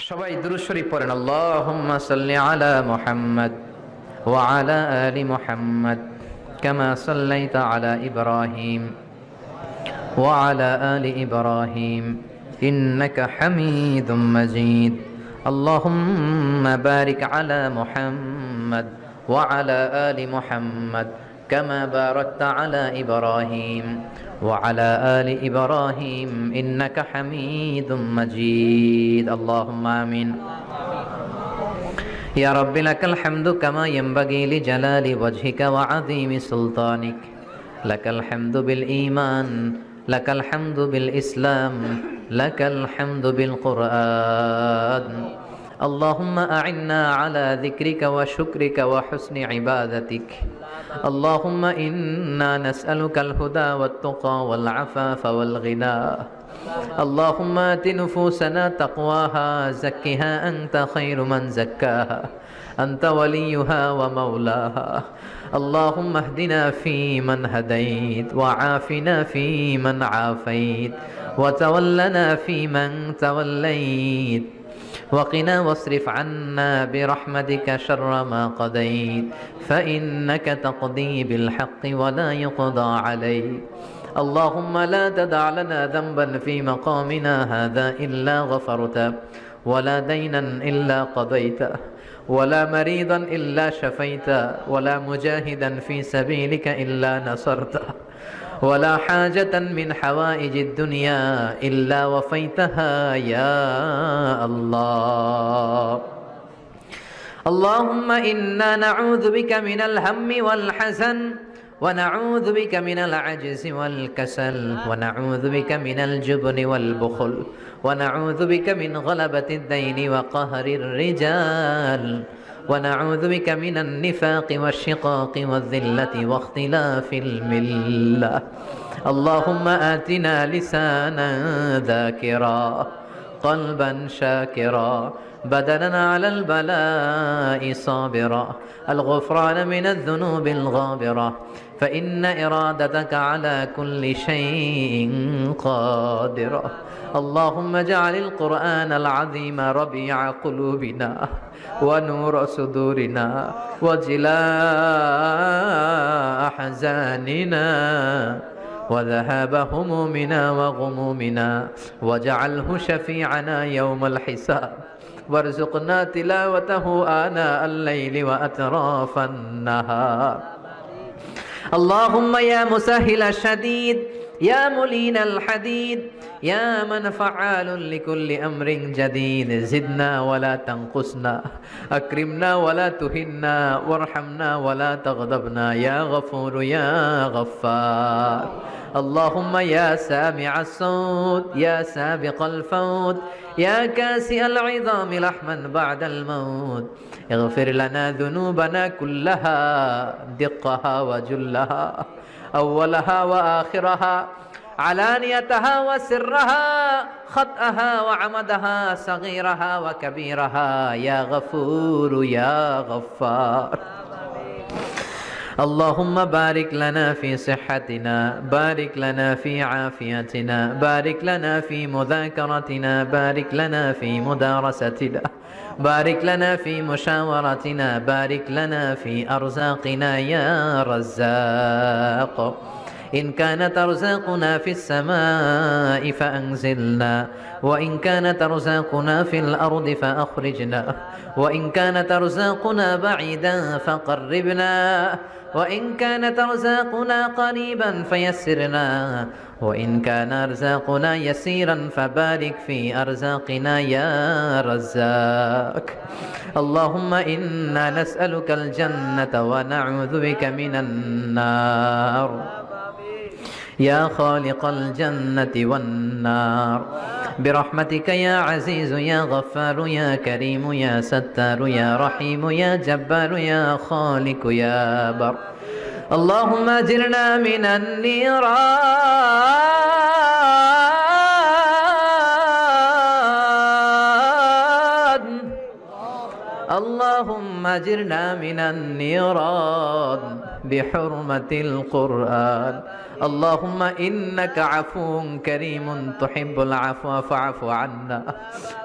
সবাই দুরূদ শরীফ পড়েন। আল্লাহুম্মা সাল্লি আলা মুহাম্মাদ ওয়া আলা আলি মুহাম্মাদ কামা সাল্লাইতা আলা ইব্রাহিম ওয়া আলা আলি ইব্রাহিম ইন্নাকা হামিদুম মাজিদ। আল্লাহুম্মা বারিক আলা মুহাম্মাদ ওয়া আলা আলি মুহাম্মাদ কামা বারাকতা আলা ইব্রাহিম وعلى آل إبراهيم إنك حميد مجيد اللهم آمين يا رب لك الحمد كما ينبغي لجلال وجهك وعظيم سلطانك لك الحمد بالإيمان لك الحمد بالإسلام لك الحمد بالقرآن اللهم أعنا على ذكرك وشكرك وحسن عبادتك اللهم إنا نسألك الهدى والتقى والعفاف والغنى اللهم آت نفوسنا تقواها زكها أنت خير من زكاها أنت وليها ومولاها اللهم اهدنا فيمن هديت وعافنا فيمن عافيت وتولنا فيمن توليت وقنا واصرف عنا برحمتك شر ما قضيت فإنك تقضي بالحق ولا يقضى عليك اللهم لا تدع لنا ذنبا في مقامنا هذا إلا غفرته ولا دينا إلا قضيته ولا مريضا إلا شفيته ولا مجاهدا في سبيلك إلا نصرته ولا حاجة من حوائج الدنيا إلا وفيتها يا الله اللهم إنا نعوذ بك من الهم والحزن ونعوذ بك من العجز والكسل ونعوذ بك من الجبن والبخل ونعوذ بك من غلبة الدين وقهر الرجال ونعوذ بك من النفاق والشقاق والذلة واختلاف الملة اللهم آتنا لسانا ذاكرا قلبا شاكرا بدنا على البلاء صابرا الغفران من الذنوب الغابرة فإن إرادتك على كل شيء قادرة اللهم اجعل القرآن العظيم ربيع قلوبنا ونور صدورنا وجلاء أحزاننا وذهاب همومنا وغمومنا واجعله شفيعنا يوم الحساب وارزقنا تلاوته آناء الليل وأطراف النهار اللهم يا مسهل الشديد يا ملين الحديد يا من فعال لكل أمر جديد زدنا ولا تنقصنا أكرمنا ولا تهنا وارحمنا ولا تغضبنا يا غفور يا غفار اللهم يا سامع الصوت يا سابق الفوت يا كاسئ العظام لحما بعد الموت اغفر لنا ذنوبنا كلها دقها وجلها أولها وآخرها علانيتها وسرها خطأها وعمدها صغيرها وكبيرها يا غفور يا غفار اللهم بارك لنا في صحتنا بارك لنا في عافيتنا بارك لنا في مذاكرتنا بارك لنا في مدارستنا بارك لنا في مشاورتنا بارك لنا في أرزاقنا يا رزاق إن كانت أرزاقنا في السماء فأنزلنا وإن كانت أرزاقنا في الأرض فأخرجنا وإن كانت أرزاقنا بعيدا فقربنا وإن كانت أرزاقنا قريبا فيسرنا وإن كان أرزاقنا يسيرا فبارك في أرزاقنا يا رزاق اللهم إنا نسألك الجنة ونعوذ بك من النار يا خالق الجنة والنار برحمتك يا عزيز يا غفار يا كريم يا ستار يا رحيم يا جبار يا خالق يا بر اللهم أجرنا من النيران اللهم اجرنا من النيران بحرمة القرآن اللهم إنك عفو كريم تحب العفو فاعف عنا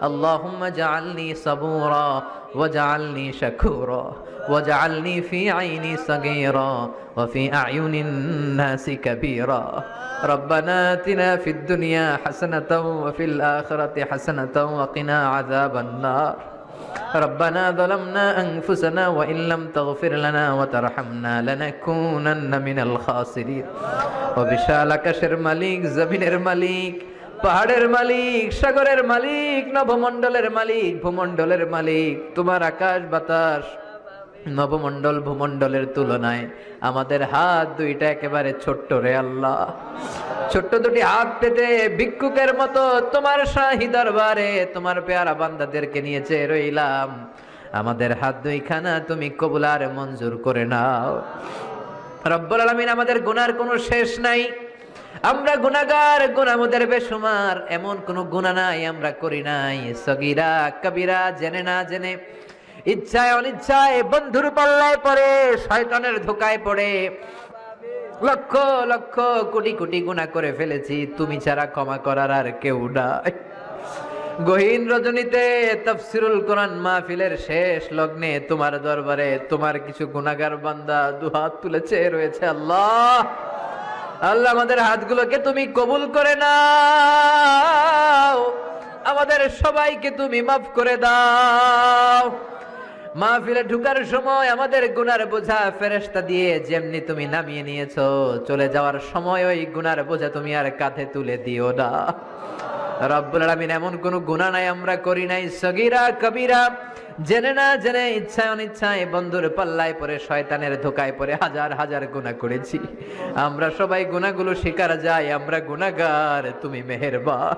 اللهم اجعلني صبورا واجعلني شكورا واجعلني في عيني صغيرا وفي أعين الناس كبيرا ربنا آتنا في الدنيا حسنة وفي الآخرة حسنة وقنا عذاب النار ربنا ظلمنا أنفسنا وإن لم تغفر لنا وترحمنا لنكونن من الخاسرين وبشالك شر مليك زميনের মালিক পাহাড়ের মালিক সাগরের মালিক নবমণ্ডলের মালিক ভূমণ্ডলের মালিক তোমার আকাশ বাতাস নবমণ্ডল ভূমণ্ডলের তুলনায় আমাদের হাত দুইটা একেবারে ছোট্ট রে আল্লাহ ছোট্ট দুটি হাত পেতে ভিক্ষুকের মতো তোমার শাহী দরবারে তোমার পেয়ারা বান্দাদেরকে নিয়ে চেয়ে রইলাম আমাদের হাত দুইখানা তুমি কবুল আর মঞ্জুর করে নাও রব্বুল আলামিন আমাদের গুনার কোনো শেষ নাই আমরা গুনাহগার গুনাহদের বেশুমার এমন কোনো গুনাহ নাই আমরা করি নাই সগীরা কবিরা জেনে না জেনে ইচ্ছায় অনিচ্ছায় বন্ধুর পাল্লায় পড়ে শয়তানের ধোকায় পড়ে লক্ষ লক্ষ কোটি কোটি গুনাহ করে ফেলেছি তুমি ছাড়া ক্ষমা করার আর কেউ নাই গহীন রজনীতে তাফসীরুল কোরআন মাহফিলের শেষ লগ্নে তোমার দরবারে তোমার কিছু গুনাহগার বান্দা দুহাত তুলেছে রয়েছে আল্লাহ আল্লাহ আমাদের হাতগুলোকে তুমি কবুল করে নাও আমাদের সবাইকে তুমি মাফ করে দাও মাহফিলে ঢুকার সময় আমাদের গুনার বোঝা ফেরেশতা দিয়ে যেমনি তুমি নামিয়ে নিয়েছো চলে যাওয়ার সময় ওই গুনার বোঝা তুমি আর কাঁধে তুলে দিও না রব্বুল আলামিন এমন কোন গুনাহ নাই আমরা করি নাই সগীরা কবিরা জেনে না জেনে ইচ্ছায় অনিচ্ছায় বন্ধুর পাল্লায় পড়ে শয়তানের ধোকায় পড়ে হাজার হাজার গুনাহ করেছি আমরা সবাই গুনাহগুলো স্বীকার যাই আমরা গুনাহগার তুমি মেহেরবান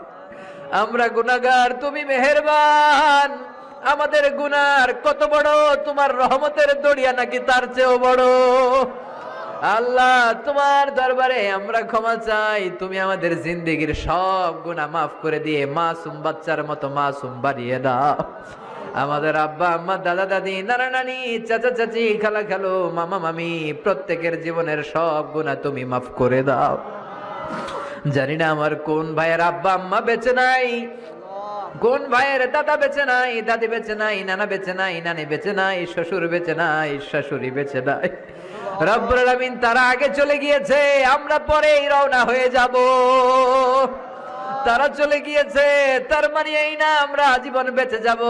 আমরা গুনাহগার তুমি মেহেরবান আমাদের গুনার কত বড় তোমার রহমতের দরিয়া নাকি তার চেয়েও বড় আল্লাহ তোমার দরবারে আমরা ক্ষমা চাই তুমি আমাদের জিন্দেগীর সব গুনাহ মাফ করে দিয়ে মাসুম বাচ্চার মতো মাসুম বানিয়ে দাও আমাদের আব্বা আম্মা দাদা দাদি নানা নানি চাচা চাচি খালা খালু মামা মামি প্রত্যেকের জীবনের সব গুনাহ তুমি মাফ করে দাও জানি না আমার কোন ভাইয়ের আব্বা আম্মা বেঁচে নাই কোন ভাইয়ের দাদা বেঁচে নাই দাদি বেঁচে নাই নানা বেঁচে নাই নানি বেঁচে নাই শ্বশুর বেঁচে নাই শাশুড়ি বেঁচে নাই রব্বুল আলামিন তারা আগে চলে গিয়েছে আমরা পরেই রওনা হয়ে যাব তারা চলে গিয়েছে তার মানে এই না আমরা আজীবন বেঁচে যাব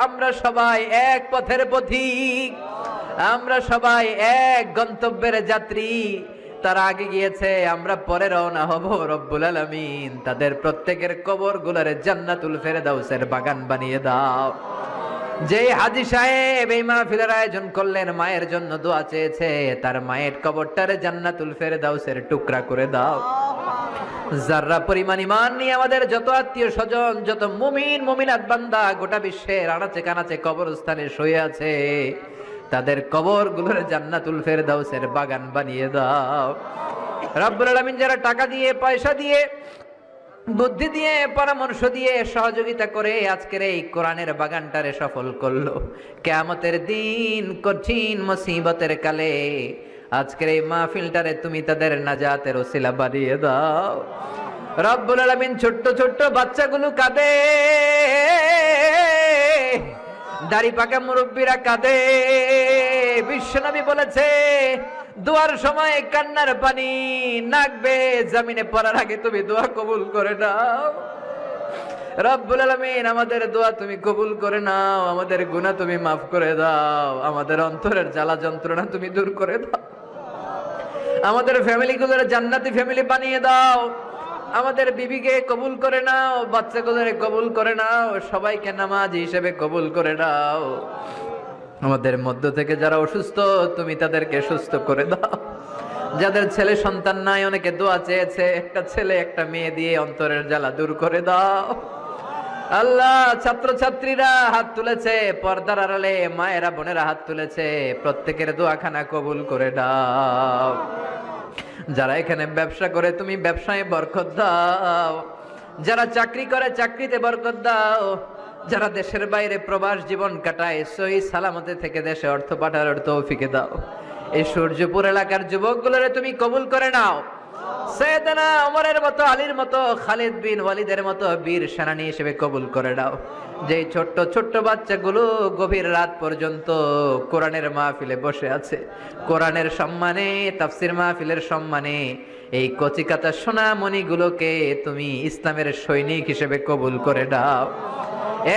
আমরা সবাই এক পথের পথিক আমরা সবাই এক গন্তব্যের যাত্রী তারা আগে গিয়েছে আমরা পরে রওনা হব রব্বুল আলামিন তাদের প্রত্যেকের কবরগুলোরে জান্নাতুল ফেরদাউসের বাগান বানিয়ে দাও যে হাজী সাহেব এই মাহফিলের আয়োজন করলেন মায়ের জন্য দোয়া চেয়েছে তার মায়ের কবরটারে জান্নাতুল ফেরদাউসের টুকরা করে দাও যারা পরিমাণ ঈমান নিয়ে আমাদের যত আত্মীয় স্বজন যত মুমিন মুমিনাত বান্দা গোটা বিশ্বের আনাচে কানাচে কবরস্থানে শুয়ে আছে তাদের কবরগুলোর জান্নাতুল ফেরদাউসের বাগান বানিয়ে দাও রব্বুল আলামিন যারা টাকা দিয়ে পয়সা দিয়ে বুদ্ধি দিয়ে পরামর্শ দিয়ে সহযোগিতা করে আজকের এই কোরআনের বাগানটারে সফল করলো কিয়ামতের দিন কঠিন মুসিবতের কালে আজকের এই মাহফিলটারে তুমি তাদের নাজাতের ওসিলা বানিয়ে দাও রব্বুল আলামিন ছোট্ট ছোট্ট বাচ্চাগুলো কাঁদে দাড়ি পাকা মুরব্বীরা কাঁদে বিশ্বনবী বলেছে দোয়ার সময় কান্নার পানি নাকবে জমিনে পড়ার আগে তুমি দোয়া কবুল করে নাও রব্বুল আলামিন আমাদের দোয়া তুমি কবুল করে নাও আমাদের গুনাহ তুমি মাফ করে দাও আমাদের অন্তরের জ্বালা যন্ত্রণা তুমি দূর করে দাও আমাদের ফ্যামিলিগুলোর জান্নাতি ফ্যামিলি বানিয়ে দাও আমাদের বিবিকে কবুল করে নাও বাচ্চাগুলোরে কবুল করে নাও সবাইকে নামাজি হিসেবে কবুল করে নাও আমাদের মধ্য থেকে যারা অসুস্থ তুমি তাদেরকে সুস্থ করে দাও যাদের ছেলে সন্তান নাই অনেকে দোয়া চেয়েছে একটা ছেলে একটা মেয়ে দিয়ে অন্তরের জ্বালা দূর করে দাও আল্লাহ ছাত্রছাত্রীরা হাত তুলেছে পর্দার আড়ালে মায়েরা বোনেরা হাত তুলেছে প্রত্যেকের দোয়াখানা কবুল করে দাও যারা এখানে ব্যবসা করে তুমি ব্যবসায় বরকত দাও যারা চাকরি করে চাকরিতে বরকত দাও যারা দেশের বাইরে প্রবাস জীবন কাটায় সহি সালামতে থেকে দেশে অর্থ পাঠানোর তৌফিকে দাও। এই সূর্যপুর এলাকার যুবকগুলোরে তুমি কবুল করে নাও। সৈয়দনা ওমরের মতো, আলীর মতো, খালিদ বিন ওয়ালিদের মতো বীর সেনানী হিসেবে কবুল করে নাও। যেই ছোট্ট ছোট্ট বাচ্চাগুলো গভীর রাত পর্যন্ত কোরআনের মাহফিলে বসে আছে, কোরআনের সম্মানে, তাফসির মাহফিলের সম্মানে এই কচিকাতা সোনামণিগুলোকে তুমি ইসলামের সৈনিক হিসেবে কবুল করে নাও।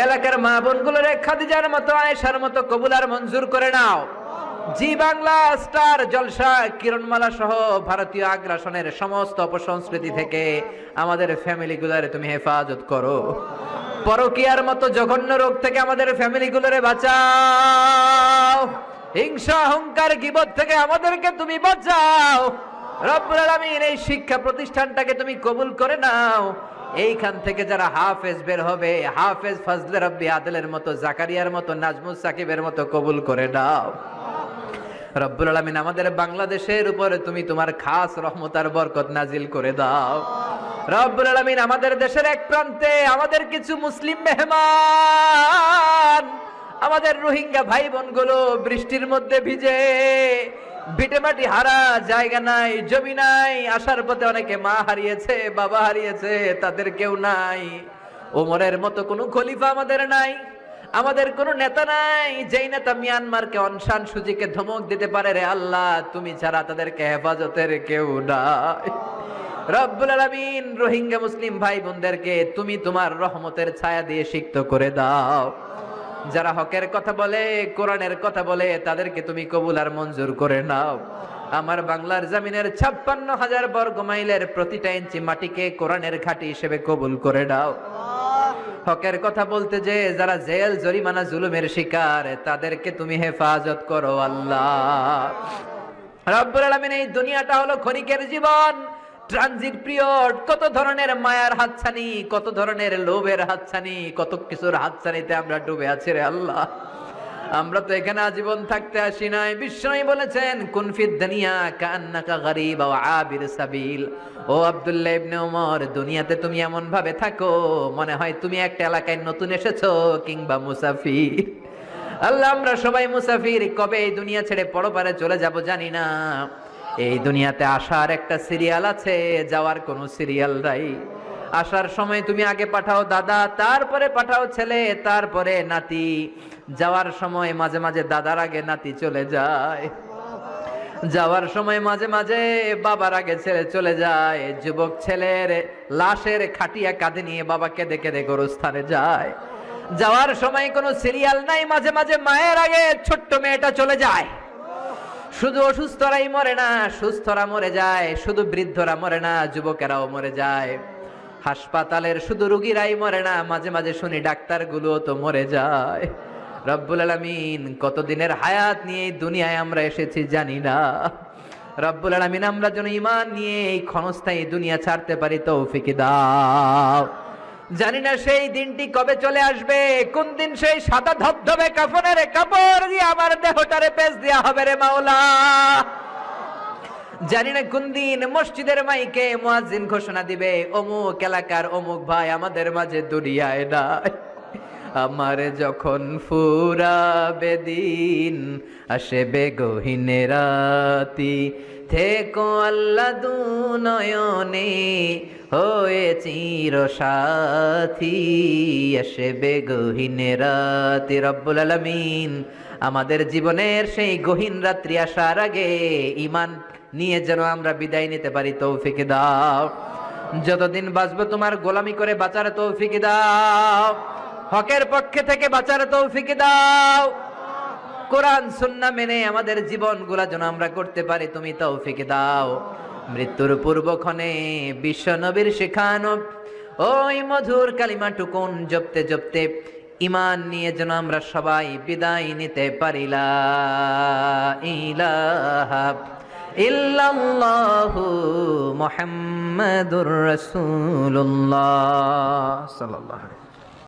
এলাকার মা বোনগুলোরে খাদিজার মতো, আয়েশার মতো কবুল আর মঞ্জুর করে নাও। জি বাংলা, স্টার জলসা, কিরণমালা সহ ভারতীয় আগ্রাসনের সমস্ত অপসংস্কৃতি থেকে আমাদের ফ্যামিলিগুলোরে তুমি হেফাজত করো। পরকীয়ার মতো জঘন্য রোগ থেকে আমাদের ফ্যামিলিগুলোরে বাঁচাও। হিংসা, অহংকার, গীবত থেকে আমাদেরকে তুমি বাঁচাও। রব্বুল আলামিন এই শিক্ষা প্রতিষ্ঠানটাকে তুমি কবুল করে নাও। এইখান থেকে যারা হাফেজ বের হবে, হাফেজ ফজলে রব্বি আদলের মতো, জাকারিয়ার মতো, নাজমুস সাকিবের মতো কবুল করে নাও। রব্বুল আলামিন আমাদের বাংলাদেশের উপরে তুমি তোমার খাস রহমত আর বরকত নাজিল করে দাও। রব্বুল আলামিন আমাদের দেশের এক প্রান্তে আমাদের কিছু মুসলিম মেহমান, আমাদের রোহিঙ্গা ভাই বোনগুলো বৃষ্টির মধ্যে ভিজে ভিটেমাটি হারা, জায়গা নাই, জমি নাই, আসার পথে অনেকে মা হারিয়েছে, বাবা হারিয়েছে, তাদের কেউ নাই। ওমরের মতো কোনো খলিফা আমাদের নাই, আমাদের কোনো নেতা নাই যেই নেতা মিয়ানমারকে অনশান সূচিকে ধমক দিতে পারে। রে আল্লাহ, তুমি ছাড়া তাদেরকে হেফাজতের কেউ নাই। রব্বুল আলামিন রোহিঙ্গা মুসলিম ভাই বোনদেরকে তুমি তোমার রহমতের ছায়া দিয়ে সিক্ত করে দাও। যারা হকের কথা বলে, কোরআনের কথা বলে, তাদেরকে তুমি কবুল আর মঞ্জুর করে নাও। আমার বাংলার জমিনের 56,000 বর্গ মাইলের প্রতিটা ইঞ্চি মাটিকে কোরআনের ঘাঁটি হিসেবে কবুল করে নাও। হকের কথা বলতে যে যারা জেল জরিমানা জুলুমের শিকার, তাদেরকে তুমি হেফাজত করো আল্লাহ। রব্বুল আলামিন এই দুনিয়াটা হলো ক্ষণিকের জীবন, ট্রানজিট পিরিয়ড। কত ধরনের মায়ার হাতছানি, কত ধরনের লোভের হাতছানি, কত কিছুর হাতছানিতে আমরা ডুবে আছি রে আল্লাহ। আমরা তো এখানে আজীবন থাকতে আসি নাই। বিশ্বনবী বলেছেন কুন ফিদ দুনিয়া কান্নাকা গরীব ওয়া আবির সাবিল। ও আব্দুল্লাহ ইবনে ওমর, দুনিয়াতে তুমি এমন ভাবে থাকো মনে হয় তুমি একটা এলাকায় নতুন এসেছো কিংবা মুসাফির। আল্লাহ, আমরা সবাই মুসাফির, কবে এই দুনিয়া ছেড়ে পরপারে চলে যাব জানি না। এই দুনিয়াতে আসার একটা সিরিয়াল আছে, যাওয়ার কোনো সিরিয়াল নাই। আসার সময় তুমি আগে পাঠাও দাদা, তারপরে পাঠাও ছেলে, তারপরে নাতি। যাওয়ার সময় মাঝে মাঝে দাদার আগে নাতি চলে যায়, যাওয়ার সময় মাঝে মাঝে বাবার আগে ছেলে চলে যায়। যুবক ছেলের লাশের খাটিয়া কাঁধে নিয়ে বাবা কেঁদে কেঁদে গোরস্থানে যায়। যাওয়ার সময় কোনো সিরিয়াল নাই, মাঝে মাঝে মায়ের আগে ছোট্ট মেয়েটা চলে যায়। শুধু অসুস্থরাই মরে না, সুস্থরা মরে যায়। শুধু বৃদ্ধরা মরে না, যুবকেরাও মরে যায়। হাসপাতালের শুধু রোগীরাই মরে না, মাঝে মাঝে শুনি ডাক্তারগুলোও তো মরে যায়। রব্বুল আলামিন কতদিনের হায়াত নিয়ে এই দুনিয়ায় আমরা এসেছি জানি না। রব্বুল আলামিন আমরা যেন ঈমান নিয়ে এই ক্ষণস্থায়ী দুনিয়া ছাড়তে পারি তৌফিক দাও। জানি না সেই দিনটি কবে চলে আসবে, কোন দিন সেই সাদা ধবধবে কাফনের কাপড় দিয়ে আমার দেহটারে পেঁচ দেয়া হবে রে মাওলা। জানি না কোন দিন মসজিদের মাইকে মুয়াজ্জিন ঘোষণা দিবে অমুক এলাকার অমুক ভাই আমাদের মাঝে দুনিয়ায় নাই। আমার যখন ফুরাবে দিন, আসবে গহীন রাতি, থেকো আল্লাহ দুনয়নে হয়ে চির সাথী, আসবে গহীন রাতি। রব্বুল আলামিন আমাদের জীবনের সেই গহীন রাত্রি আসার আগে ঈমান নিয়ে যেন আমরা বিদায় নিতে পারি তৌফিক দাও। যতদিন বাঁচবো তোমার গোলামি করে বাঁচার তৌফিক দাও, হকের পক্ষে থেকে বাঁচার তৌফিক দাও। কোরআন সুন্নাহ মেনে আমাদের জীবনগুলা যেন আমরা করতে পারি তুমি তৌফিক দাও। মৃত্যুর পূর্বক্ষণে বিশ্ব নবীর শেখানো ওই মধুর কালিমাটুকুন জপতে জপতে ঈমান নিয়ে যেন আমরা সবাই বিদায় নিতে পারি। লা ইলাহা ইল্লাল্লাহু মুহাম্মাদুর রাসূলুল্লাহ সাল্লাল্লাহু আলাইহি